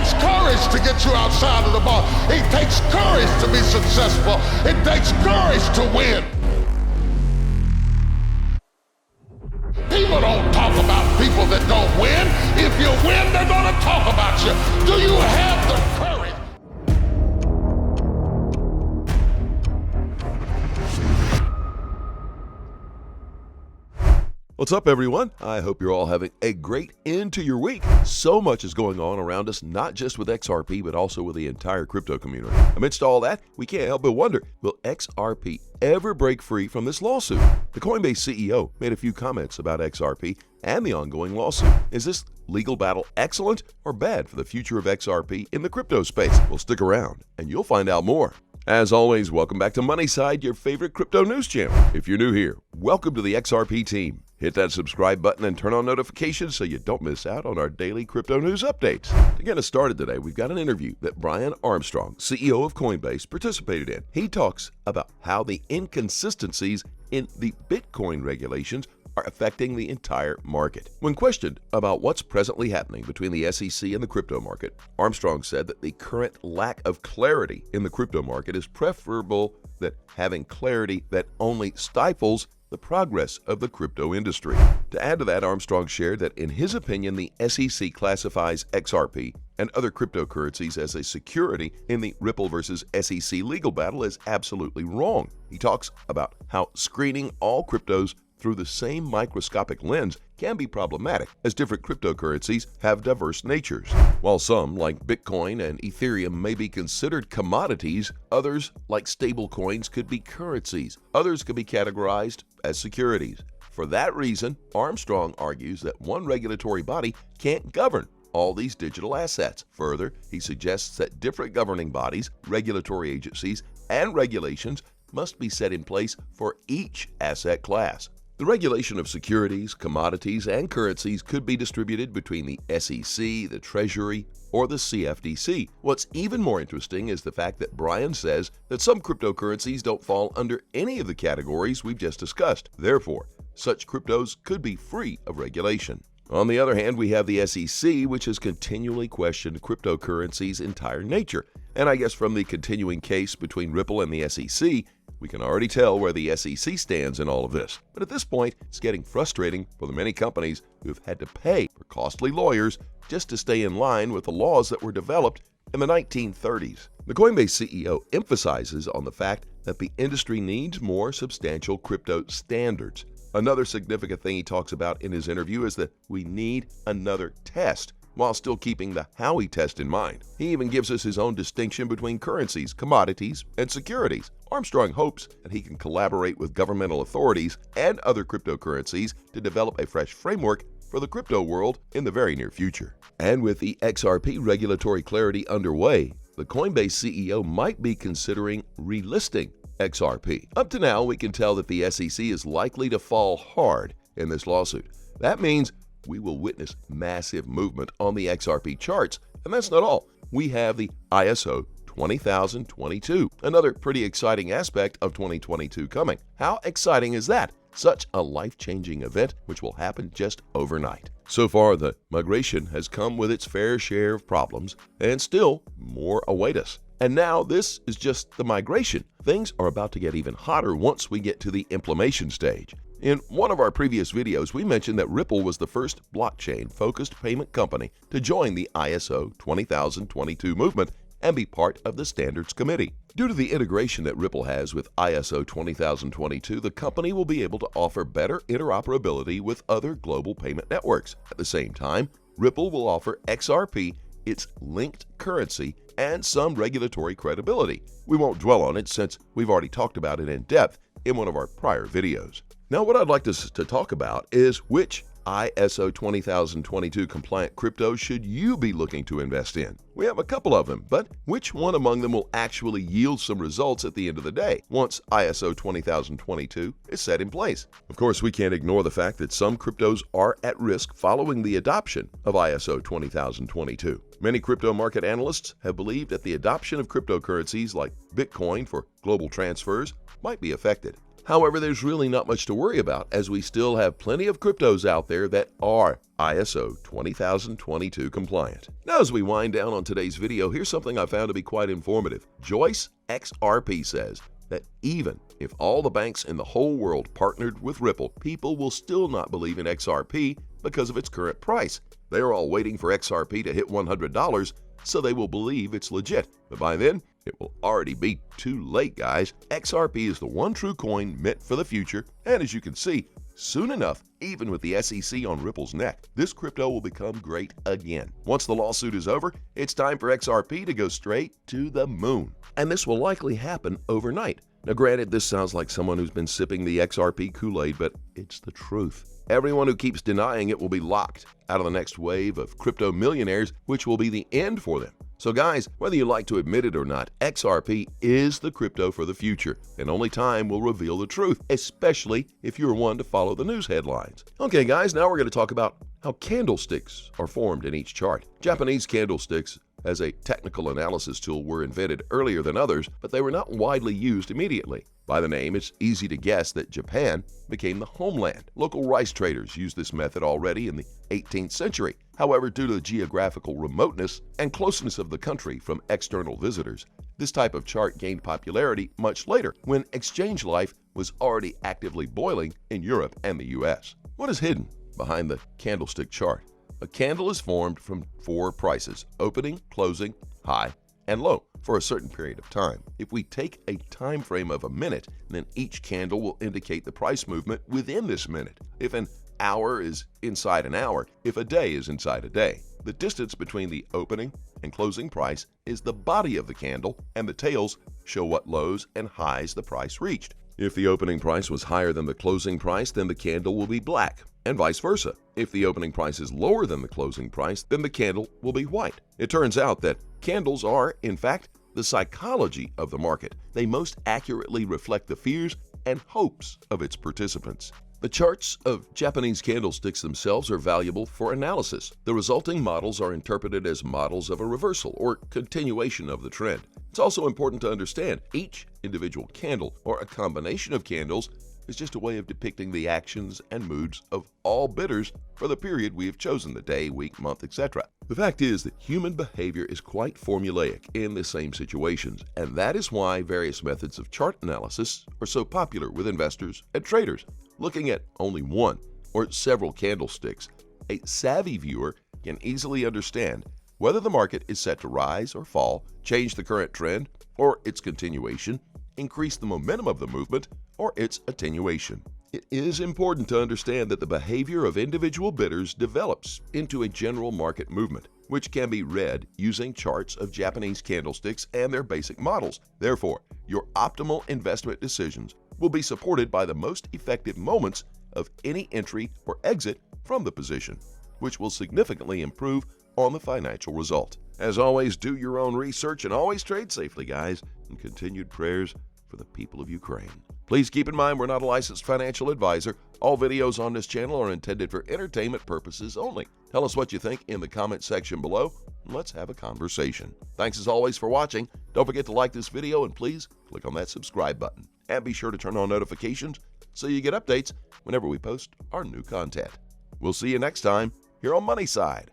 takes courage to get you outside of the box. It takes courage to be successful. It takes courage to win. People don't talk about people that don't win. If you win, they're going to talk about you. Do you have the courage? What's up, everyone? I hope you're all having a great end to your week. So much is going on around us, not just with XRP, but also with the entire crypto community. Amidst all that, we can't help but wonder, will XRP ever break free from this lawsuit? The Coinbase CEO made a few comments about XRP and the ongoing lawsuit. Is this legal battle excellent or bad for the future of XRP in the crypto space? Well, stick around and you'll find out more. As always, welcome back to Moneyside, your favorite crypto news channel. If you're new here, welcome to the XRP team. Hit that subscribe button and turn on notifications so you don't miss out on our daily crypto news updates. To get us started today, we've got an interview that Brian Armstrong, CEO of Coinbase, participated in. He talks about how the inconsistencies in the Bitcoin regulations are affecting the entire market. When questioned about what's presently happening between the SEC and the crypto market, Armstrong said that the current lack of clarity in the crypto market is preferable than having clarity that only stifles the progress of the crypto industry. To add to that, Armstrong shared that in his opinion, the SEC classifies XRP and other cryptocurrencies as a security in the Ripple versus SEC legal battle is absolutely wrong. He talks about how screening all cryptos through the same microscopic lens can be problematic, as different cryptocurrencies have diverse natures. While some, like Bitcoin and Ethereum, may be considered commodities, others, like stablecoins, could be currencies. Others could be categorized as securities. For that reason, Armstrong argues that one regulatory body can't govern all these digital assets. Further, he suggests that different governing bodies, regulatory agencies, and regulations must be set in place for each asset class. The regulation of securities, commodities, and currencies could be distributed between the SEC, the Treasury, or the CFTC. What's even more interesting is the fact that Brian says that some cryptocurrencies don't fall under any of the categories we've just discussed. Therefore, such cryptos could be free of regulation. On the other hand, we have the SEC, which has continually questioned cryptocurrency's entire nature. And I guess from the continuing case between Ripple and the SEC, we can already tell where the SEC stands in all of this. But at this point, it's getting frustrating for the many companies who have had to pay for costly lawyers just to stay in line with the laws that were developed in the 1930s. The Coinbase CEO emphasizes on the fact that the industry needs more substantial crypto standards. Another significant thing he talks about in his interview is that we need another test, while still keeping the Howey test in mind. He even gives us his own distinction between currencies, commodities, and securities. Armstrong hopes that he can collaborate with governmental authorities and other cryptocurrencies to develop a fresh framework for the crypto world in the very near future. And with the XRP regulatory clarity underway, the Coinbase CEO might be considering relisting XRP. Up to now, we can tell that the SEC is likely to fall hard in this lawsuit. That means we will witness massive movement on the XRP charts. And that's not all. We have the ISO 20022, another pretty exciting aspect of 2022 coming. How exciting is that? Such a life-changing event which will happen just overnight. So far, the migration has come with its fair share of problems, and still more await us. And now this is just the migration. Things are about to get even hotter once we get to the implementation stage. In one of our previous videos, we mentioned that Ripple was the first blockchain-focused payment company to join the ISO 20022 movement and be part of the Standards Committee. Due to the integration that Ripple has with ISO 20022, the company will be able to offer better interoperability with other global payment networks. At the same time, Ripple will offer XRP its linked currency and some regulatory credibility. We won't dwell on it since we've already talked about it in depth in one of our prior videos. Now, what I'd like us to talk about is which ISO 20022 compliant crypto should you be looking to invest in? We have a couple of them, but which one among them will actually yield some results at the end of the day once ISO 20022 is set in place? Of course, we can't ignore the fact that some cryptos are at risk following the adoption of ISO 20022. Many crypto market analysts have believed that the adoption of cryptocurrencies like Bitcoin for global transfers might be affected. However, there's really not much to worry about, as we still have plenty of cryptos out there that are ISO 20022 compliant. Now, as we wind down on today's video, here's something I found to be quite informative. RELIST XRP says that even if all the banks in the whole world partnered with Ripple, people will still not believe in XRP because of its current price. They are all waiting for XRP to hit $100 so they will believe it's legit. But by then, it will already be too late, guys. XRP is the one true coin meant for the future, and as you can see, soon enough, even with the SEC on Ripple's neck, this crypto will become great again. Once the lawsuit is over, it's time for XRP to go straight to the moon. And this will likely happen overnight. Now, granted, this sounds like someone who's been sipping the XRP Kool-Aid, but it's the truth. Everyone who keeps denying it will be locked out of the next wave of crypto millionaires, which will be the end for them. So guys, whether you like to admit it or not, XRP is the crypto for the future, and only time will reveal the truth, especially if you're one to follow the news headlines. Okay guys, now we're going to talk about how candlesticks are formed in each chart. Japanese candlesticks as a technical analysis tool were invented earlier than others, but they were not widely used immediately. By the name, it's easy to guess that Japan became the homeland. Local rice traders used this method already in the 18th century. However, due to the geographical remoteness and closeness of the country from external visitors, this type of chart gained popularity much later, when exchange life was already actively boiling in Europe and the US. What is hidden behind the candlestick chart? A candle is formed from 4 prices: opening, closing, high, and low, for a certain period of time. If we take a time frame of a minute, then each candle will indicate the price movement within this minute. If an hour is inside an hour, if a day is inside a day. The distance between the opening and closing price is the body of the candle, and the tails show what lows and highs the price reached. If the opening price was higher than the closing price, then the candle will be black, and vice versa. If the opening price is lower than the closing price, then the candle will be white. It turns out that candles are, in fact, the psychology of the market. They most accurately reflect the fears and hopes of its participants. The charts of Japanese candlesticks themselves are valuable for analysis. The resulting models are interpreted as models of a reversal or continuation of the trend. It's also important to understand each individual candle, or a combination of candles, is just a way of depicting the actions and moods of all bidders for the period we have chosen, the day, week, month, etc. The fact is that human behavior is quite formulaic in the same situations, and that is why various methods of chart analysis are so popular with investors and traders. Looking at only one or several candlesticks, a savvy viewer can easily understand whether the market is set to rise or fall, change the current trend or its continuation, increase the momentum of the movement, or its attenuation. It is important to understand that the behavior of individual bidders develops into a general market movement, which can be read using charts of Japanese candlesticks and their basic models. Therefore, your optimal investment decisions will be supported by the most effective moments of any entry or exit from the position, which will significantly improve on the financial result. As always, do your own research and always trade safely, guys, and continued prayers for the people of Ukraine. Please keep in mind we're not a licensed financial advisor. All videos on this channel are intended for entertainment purposes only. Tell us what you think in the comment section below, and let's have a conversation. Thanks as always for watching. Don't forget to like this video, and please click on that subscribe button. And be sure to turn on notifications so you get updates whenever we post our new content. We'll see you next time here on Money Side.